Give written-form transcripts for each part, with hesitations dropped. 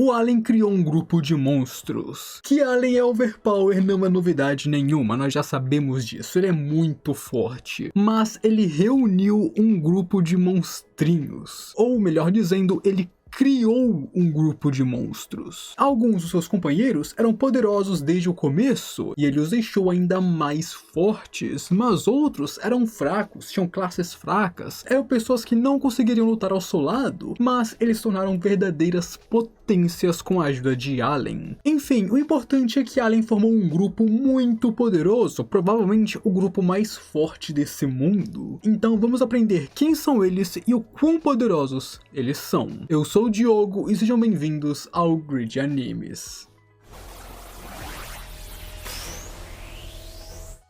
o Allen criou um grupo de monstros. Que Allen é overpower não é novidade nenhuma, nós já sabemos disso, ele é muito forte. Mas ele reuniu um grupo de monstrinhos, ou melhor dizendo, ele criou um grupo de monstros. Alguns dos seus companheiros eram poderosos desde o começo, e ele os deixou ainda mais fortes, mas outros eram fracos, tinham classes fracas, eram pessoas que não conseguiriam lutar ao seu lado, mas eles se tornaram verdadeiras potências com a ajuda de Allen. Enfim, o importante é que Allen formou um grupo muito poderoso, provavelmente o grupo mais forte desse mundo. Então vamos aprender quem são eles e o quão poderosos eles são. Eu sou o Diogo e sejam bem-vindos ao Grid Animes.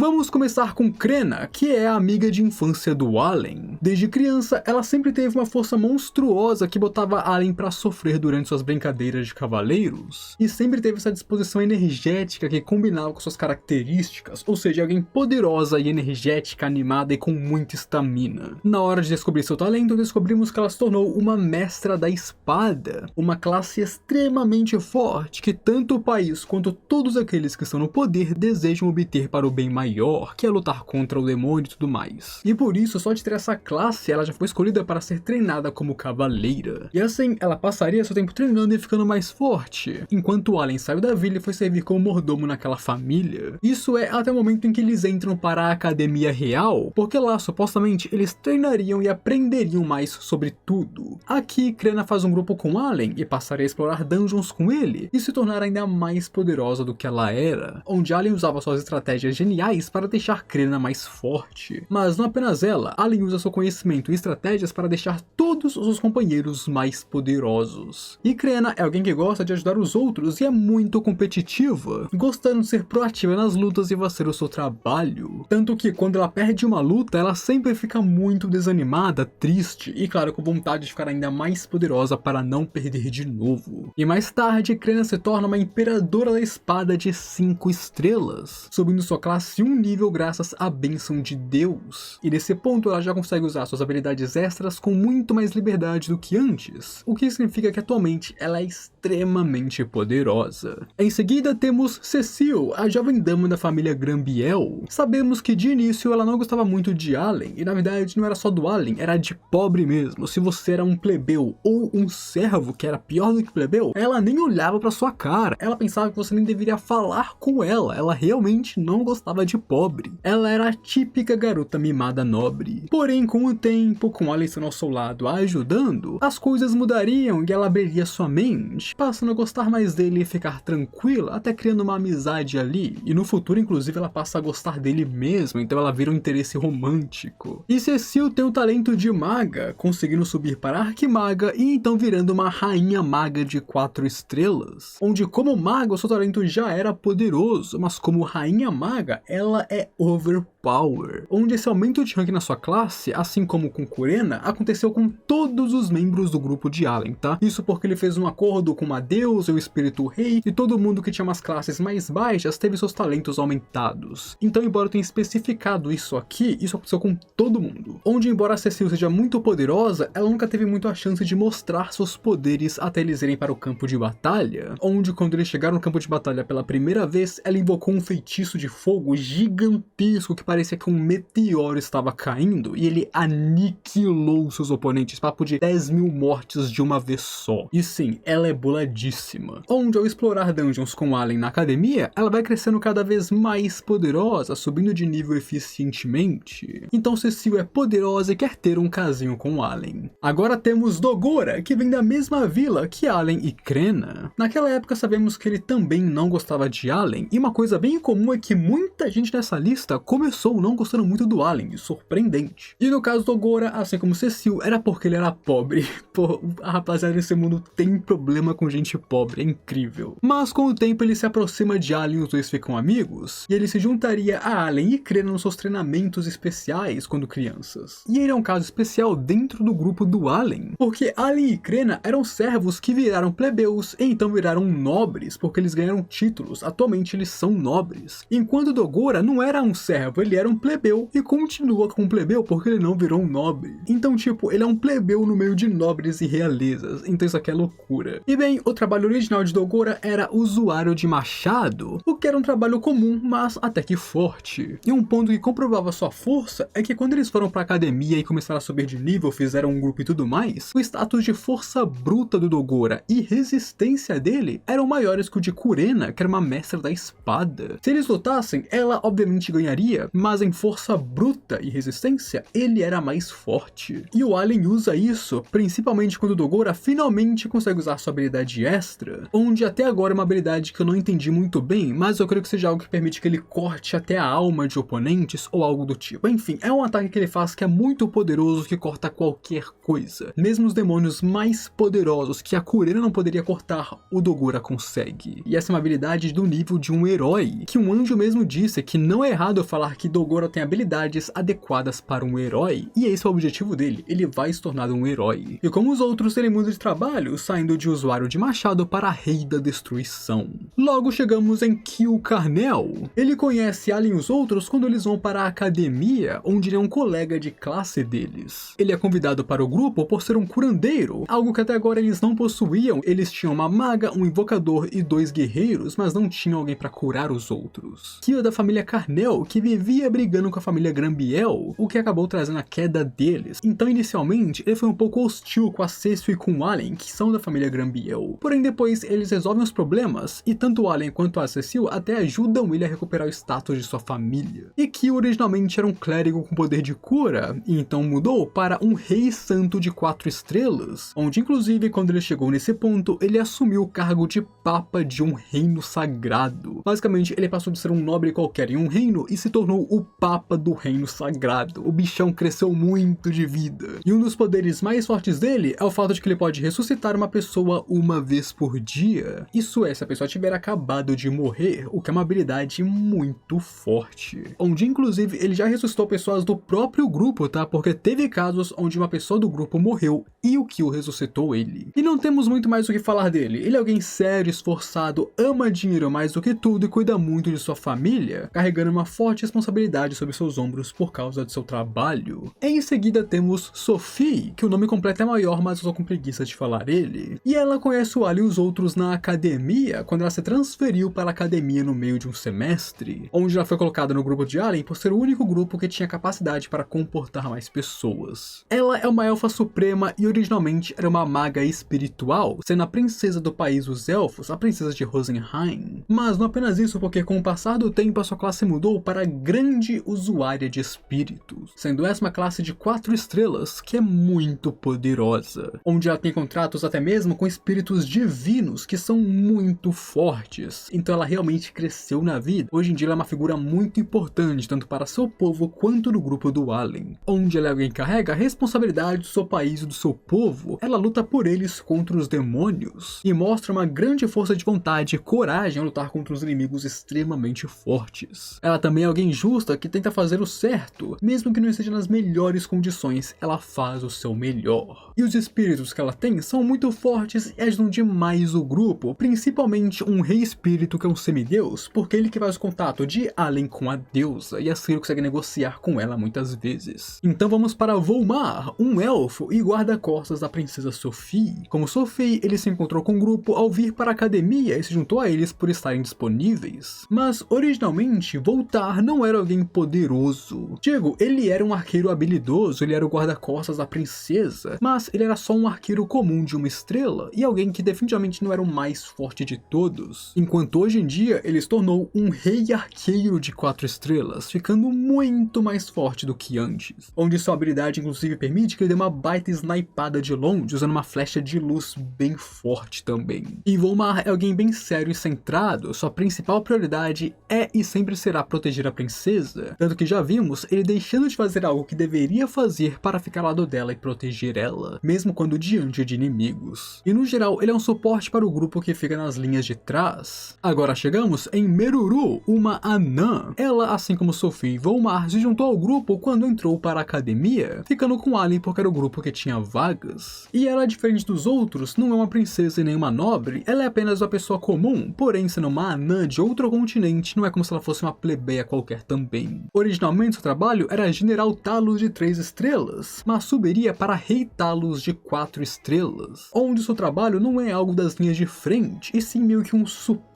Vamos começar com Krena, que é a amiga de infância do Allen. Desde criança, ela sempre teve uma força monstruosa que botava Allen pra sofrer durante suas brincadeiras de cavaleiros, e sempre teve essa disposição energética que combinava com suas características, ou seja, alguém poderosa e energética, animada e com muita estamina. Na hora de descobrir seu talento, descobrimos que ela se tornou uma mestra da espada, uma classe extremamente forte que tanto o país quanto todos aqueles que estão no poder desejam obter para o bem maior, que é lutar contra o demônio e tudo mais. E por isso, só de ter essa classe, ela já foi escolhida para ser treinada como cavaleira. E assim, ela passaria seu tempo treinando e ficando mais forte, enquanto o Allen saiu da vila e foi servir como mordomo naquela família. Isso é até o momento em que eles entram para a Academia Real, porque lá, supostamente, eles treinariam e aprenderiam mais sobre tudo. Aqui, Krena faz um grupo com Allen e passaria a explorar dungeons com ele, e se tornar ainda mais poderosa do que ela era, onde Allen usava suas estratégias geniais para deixar Krena mais forte. Mas não apenas ela, Allen usa seu conhecimento e estratégias para deixar todos os seus companheiros mais poderosos. E Krena é alguém que gosta de ajudar os outros e é muito competitiva, gostando de ser proativa nas lutas e fazer o seu trabalho. Tanto que quando ela perde uma luta, ela sempre fica muito desanimada, triste e claro, com vontade de ficar ainda mais poderosa para não perder de novo. E mais tarde, Krena se torna uma imperadora da espada de 5 estrelas, subindo sua classe um nível graças à bênção de Deus. E nesse ponto ela já consegue usar suas habilidades extras com muito mais liberdade do que antes, o que significa que atualmente ela é extremamente poderosa. Em seguida temos Cecile, a jovem dama da família Grambiel. Sabemos que de início ela não gostava muito de Allen, e na verdade não era só do Allen, era de pobre mesmo. Se você era um plebeu ou um servo, que era pior do que plebeu, ela nem olhava pra sua cara, ela pensava que você nem deveria falar com ela realmente não gostava de pobre. Ela era a típica garota mimada nobre. Porém, com o tempo, com Allen ao seu lado ajudando, as coisas mudariam e ela abriria sua mente, passando a gostar mais dele e ficar tranquila, até criando uma amizade ali. E no futuro, inclusive, ela passa a gostar dele mesmo, então ela vira um interesse romântico. E Cecile tem o talento de maga, conseguindo subir para arquimaga e então virando uma rainha maga de 4 estrelas, onde como maga o seu talento já era poderoso, mas como rainha maga, ela é overpower, onde esse aumento de rank na sua classe, assim como com Krena, aconteceu com todos os membros do grupo de Allen, tá? Isso porque ele fez um acordo com uma deusa, o espírito rei, e todo mundo que tinha umas classes mais baixas teve seus talentos aumentados. Então, embora eu tenha especificado isso aqui, isso aconteceu com todo mundo. Onde, embora a Cecile seja muito poderosa, ela nunca teve muito a chance de mostrar seus poderes até eles irem para o campo de batalha, onde quando eles chegaram no campo de batalha pela primeira vez, ela invocou um feitiço de fogo gigantesco que parecia que um meteoro estava caindo e ele aniquilou seus oponentes, papo de 10.000 mortes de uma vez só. E sim, ela é boladíssima. Onde ao explorar dungeons com Allen na academia, ela vai crescendo cada vez mais poderosa, subindo de nível eficientemente. Então Cecile é poderosa e quer ter um casinho com Allen. Agora temos Dogora, que vem da mesma vila que Allen e Krena. Naquela época sabemos que ele também não gostava de Allen, e uma coisa bem comum é que muita gente nessa lista começou não gostando muito do Allen, surpreendente. E no caso do Dogora, assim como Cecile, era porque ele era pobre. Pô, a rapaziada nesse mundo tem problema com gente pobre, é incrível. Mas com o tempo ele se aproxima de Allen e os dois ficam amigos, e ele se juntaria a Allen e Krena nos seus treinamentos especiais quando crianças. E ele é um caso especial dentro do grupo do Allen, porque Allen e Krena eram servos que viraram plebeus e então viraram nobres, porque eles ganharam títulos, atualmente eles são nobres. Enquanto Dogora não era um servo, ele era um plebeu e continua como um plebeu porque ele não virou um nobre. Então, tipo, ele é um plebeu no meio de nobres e realezas, então isso aqui é loucura. E bem, o trabalho original de Dogora era usuário de machado, o que era um trabalho comum, mas até que forte. E um ponto que comprovava sua força é que quando eles foram pra academia e começaram a subir de nível, fizeram um grupo e tudo mais, o status de força bruta do Dogora e resistência dele eram maiores que o de Kurena, que era uma mestra da espada. Se eles lutassem, ela obviamente ganharia, mas em força bruta e resistência, ele era mais forte. E o Allen usa isso, principalmente quando o Dogora finalmente consegue usar sua habilidade extra, onde até agora é uma habilidade que eu não entendi muito bem, mas eu creio que seja algo que permite que ele corte até a alma de oponentes ou algo do tipo. Enfim, é um ataque que ele faz que é muito poderoso, que corta qualquer coisa. Mesmo os demônios mais poderosos que a Kurena não poderia cortar, o Dogora consegue. E essa é uma habilidade do nível de um herói, que um anjo mesmo disse que não é errado falar que Dogora tem habilidades adequadas para um herói, e esse é o objetivo dele, ele vai se tornar um herói. E como os outros, ele muda de trabalho, saindo de usuário de machado para rei da destruição. Logo chegamos em Kill Carnel. Ele conhece Allen e os outros quando eles vão para a academia, onde ele é um colega de classe deles. Ele é convidado para o grupo por ser um curandeiro, algo que até agora eles não possuíam. Eles tinham uma maga, um invocador e 2 guerreiros, mas não tinham alguém para curar os outros. Kill é da família Carnel, que vivia brigando com a família Grambiel, o que acabou trazendo a queda deles. Então inicialmente ele foi um pouco hostil com a Cecil e com o Allen, que são da família Grambiel. Porém depois eles resolvem os problemas, e tanto o Allen quanto a Cecil até ajudam ele a recuperar o status de sua família. E Kill originalmente era um clérigo com poder de cura, e então mudou para um rei santo de 4 estrelas, onde inclusive quando ele chegou nesse ponto, ele assumiu o cargo de papa de um reino sagrado. Basicamente ele passou de ser um nobre qualquer em um reino e se tornou o papa do reino sagrado. O bichão cresceu muito de vida. E um dos poderes mais fortes dele é o fato de que ele pode ressuscitar uma pessoa uma vez por dia. Isso é, se a pessoa tiver acabado de morrer, o que é uma habilidade muito forte. Onde inclusive ele já ressuscitou pessoas do próprio grupo, tá? Porque teve casos onde uma pessoa do grupo morreu e o Kill ressuscitou ele. E não temos muito mais o que falar dele. Ele é alguém sério, esforçado, ama dinheiro mais do que tudo e cuida muito de sua família, carregando uma forte responsabilidade sobre seus ombros por causa de seu trabalho. Em seguida temos Sophie, que o nome completo é maior, mas eu tô com preguiça de falar ele. E ela conhece o Ali e os outros na academia, quando ela se transferiu para a academia no meio de um semestre, onde ela foi colocada no grupo de Allen por ser o único grupo que tinha capacidade para comportar mais pessoas. Ela é uma elfa suprema e originalmente era uma maga espiritual, sendo a princesa do país dos elfos, a princesa de Rosenheim. Mas não apenas isso, porque com o passar do tempo a sua classe mudou para grande usuária de espíritos, sendo essa uma classe de 4 estrelas que é muito poderosa, onde ela tem contratos até mesmo com espíritos divinos que são muito fortes. Então ela realmente cresceu na vida. Hoje em dia ela é uma figura muito importante, tanto para seu povo quanto no grupo do Allen, onde ela é alguém que carrega a responsabilidade do seu país e do seu povo. Ela luta por eles contra os demônios e mostra uma grande força de vontade e coragem ao lutar contra os inimigos extremamente fortes. Ela também é alguém justa que tenta fazer o certo, mesmo que não esteja nas melhores condições, ela faz o seu melhor. E os espíritos que ela tem são muito fortes e ajudam demais o grupo, principalmente um rei espírito que é um semideus, porque ele que faz o contato de Allen com a deusa, e assim ele consegue negociar com ela muitas vezes. Então vamos para Volmar, um elfo e guarda-costas da princesa Sophie. Como Sophie, ele se encontrou com o grupo ao vir para a academia e se juntou a eles por estarem disponíveis. Mas originalmente, Voltar não era alguém poderoso. Digo, ele era um arqueiro habilidoso, ele era o guarda-costas da princesa, mas ele era só um arqueiro comum de 1 estrela e alguém que definitivamente não era o mais forte de todos. Enquanto hoje em dia, ele se tornou um rei arqueiro de 4 estrelas, ficando muito mais forte do que antes, onde sua habilidade inclusive permite que ele dê uma baita snipada de longe, usando uma flecha de luz bem forte também. E Volmar é alguém bem sério e centrado, sua principal prioridade é e sempre será proteger a princesa, tanto que já vimos ele deixando de fazer algo que deveria fazer para ficar ao lado dela e proteger ela, mesmo quando diante de inimigos. E no geral, ele é um suporte para o grupo que fica nas linhas de trás. Agora chegamos em Meruru, uma anã. Ela, assim como Sophie e Volmar, se juntou ao grupo quando entrou para a academia, ficando com Allen porque era o grupo que tinha vagas. E ela, diferente dos outros, não é uma princesa e nem uma nobre, ela é apenas uma pessoa comum, porém sendo uma anã de outro continente, não é como se ela fosse uma plebeia qualquer também. também. Originalmente seu trabalho era General Talos de 3 estrelas, mas subiria para Rei Talos de 4 estrelas, onde seu trabalho não é algo das linhas de frente, e sim meio que um suporte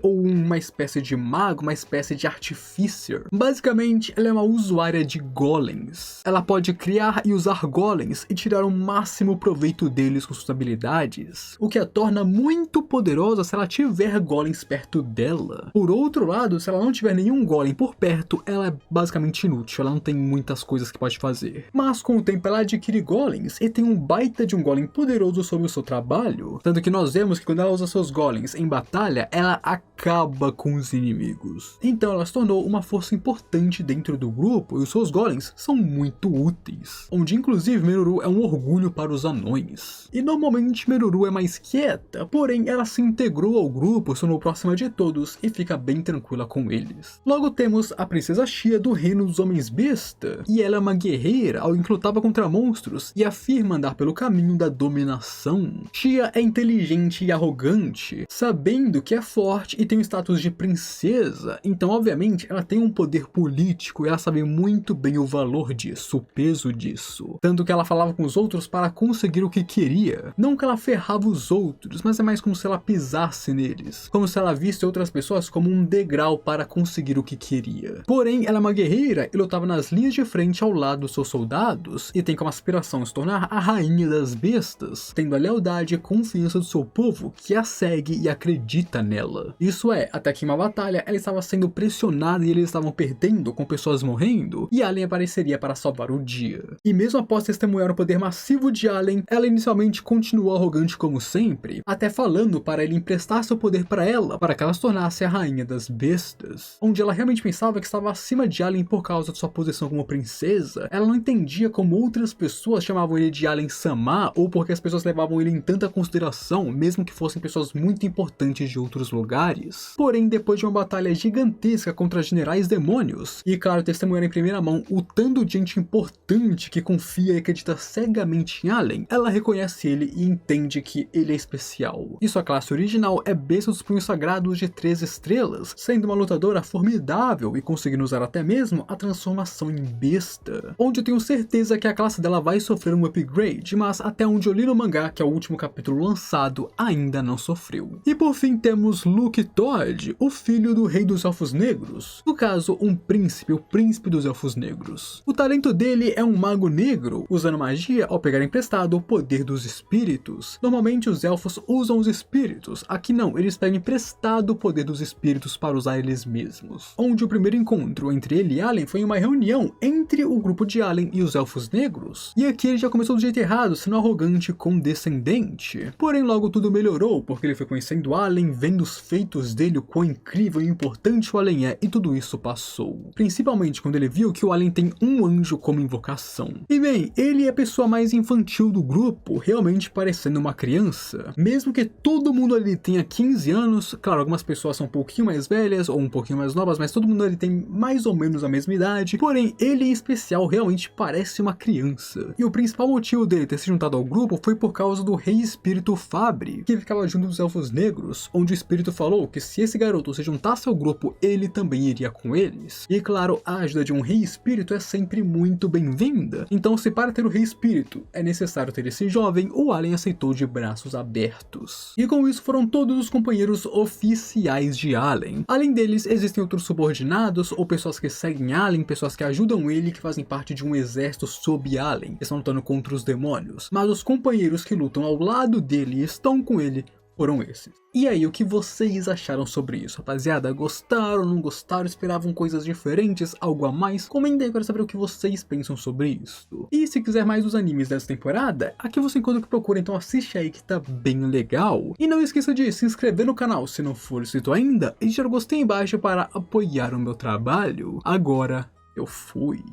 ou uma espécie de mago, uma espécie de artificer. Basicamente, ela é uma usuária de golems. Ela pode criar e usar golems e tirar o máximo proveito deles com suas habilidades, o que a torna muito poderosa se ela tiver golems perto dela. Por outro lado, se ela não tiver nenhum golem por perto, ela é basicamente inútil, ela não tem muitas coisas que pode fazer. Mas com o tempo ela adquire golems e tem um baita de um golem poderoso sobre o seu trabalho, tanto que nós vemos que quando ela usa seus golems em batalha, ela acaba com os inimigos. Então ela se tornou uma força importante dentro do grupo e os seus golems são muito úteis, onde inclusive Meruru é um orgulho para os anões. E normalmente Meruru é mais quieta, porém ela se integrou ao grupo, se tornou próxima de todos e fica bem tranquila com eles. Logo temos a princesa Xia do reino dos homens besta, e ela é uma guerreira, alguém que lutava contra monstros e afirma andar pelo caminho da dominação. Xia é inteligente e arrogante, sabendo que é forte e tem o status de princesa, então obviamente ela tem um poder político e ela sabe muito bem o valor disso, o peso disso. Tanto que ela falava com os outros para conseguir o que queria. Não que ela ferrava os outros, mas é mais como se ela pisasse neles, como se ela visse outras pessoas como um degrau para conseguir o que queria. Porém, ela é uma guerreira e lutava nas linhas de frente ao lado dos seus soldados e tem como aspiração se tornar a rainha das bestas, tendo a lealdade e confiança do seu povo que a segue e acredita nela. Isso é, até que em uma batalha ela estava sendo pressionada e eles estavam perdendo, com pessoas morrendo, e Allen apareceria para salvar o dia. E mesmo após testemunhar o poder massivo de Allen, ela inicialmente continuou arrogante como sempre, até falando para ele emprestar seu poder para ela, para que ela se tornasse a rainha das bestas, onde ela realmente pensava que estava acima de Allen por causa de sua posição como princesa. Ela não entendia como outras pessoas chamavam ele de Allen Sama, ou porque as pessoas levavam ele em tanta consideração, mesmo que fossem pessoas muito importantes de outros lugares. Porém, depois de uma batalha gigantesca contra generais demônios, e claro, testemunhar em primeira mão o tanto de gente importante que confia e acredita cegamente em Allen, ela reconhece ele e entende que ele é especial. E sua classe original é Besta dos Punhos Sagrados de 3 estrelas, sendo uma lutadora formidável e conseguindo usar até mesmo a transformação em besta, onde eu tenho certeza que a classe dela vai sofrer um upgrade, mas até onde eu li no mangá, que é o último capítulo lançado, ainda não sofreu. E por fim temos Luke Todd, o filho do Rei dos Elfos Negros, no caso um príncipe, o príncipe dos Elfos Negros. O talento dele é um mago negro, usando magia ao pegar emprestado o poder dos espíritos. Normalmente os elfos usam os espíritos, aqui não, eles pegam emprestado o poder dos espíritos para usar eles mesmos. Onde o primeiro encontro entre ele e Allen foi em uma reunião entre o grupo de Allen e os Elfos Negros, e aqui ele já começou do jeito errado, sendo arrogante e condescendente. Porém logo tudo melhorou, porque ele foi conhecendo Allen, vendo os feitos dele, o quão incrível e importante o Allen é, e tudo isso passou. Principalmente quando ele viu que o Allen tem um anjo como invocação. E bem, ele é a pessoa mais infantil do grupo, realmente parecendo uma criança. Mesmo que todo mundo ali tenha 15 anos, claro, algumas pessoas são um pouquinho mais velhas ou um pouquinho mais novas, mas todo mundo ali tem mais ou menos a mesma idade, porém ele em especial realmente parece uma criança. E o principal motivo dele ter se juntado ao grupo foi por causa do Rei Espírito Fabre, que ficava junto dos Elfos Negros, onde o espírito falou que se esse garoto se juntasse ao grupo, ele também iria com eles. E claro, a ajuda de um Rei Espírito é sempre muito bem-vinda. Então se para ter o Rei Espírito é necessário ter esse jovem, o Allen aceitou de braços abertos. E com isso foram todos os companheiros oficiais de Allen. Além deles, existem outros subordinados, ou pessoas que seguem Allen, pessoas que ajudam ele, que fazem parte de um exército sob Allen, que estão lutando contra os demônios. Mas os companheiros que lutam ao lado dele e estão com ele foram esses. E aí, o que vocês acharam sobre isso, rapaziada? Gostaram, não gostaram, esperavam coisas diferentes, algo a mais? Comentem aí, eu quero saber o que vocês pensam sobre isso. E se quiser mais dos animes dessa temporada, aqui você encontra o que procura, então assiste aí que tá bem legal. E não esqueça de se inscrever no canal se não for inscrito ainda, e deixar o gostei embaixo para apoiar o meu trabalho. Agora, eu fui.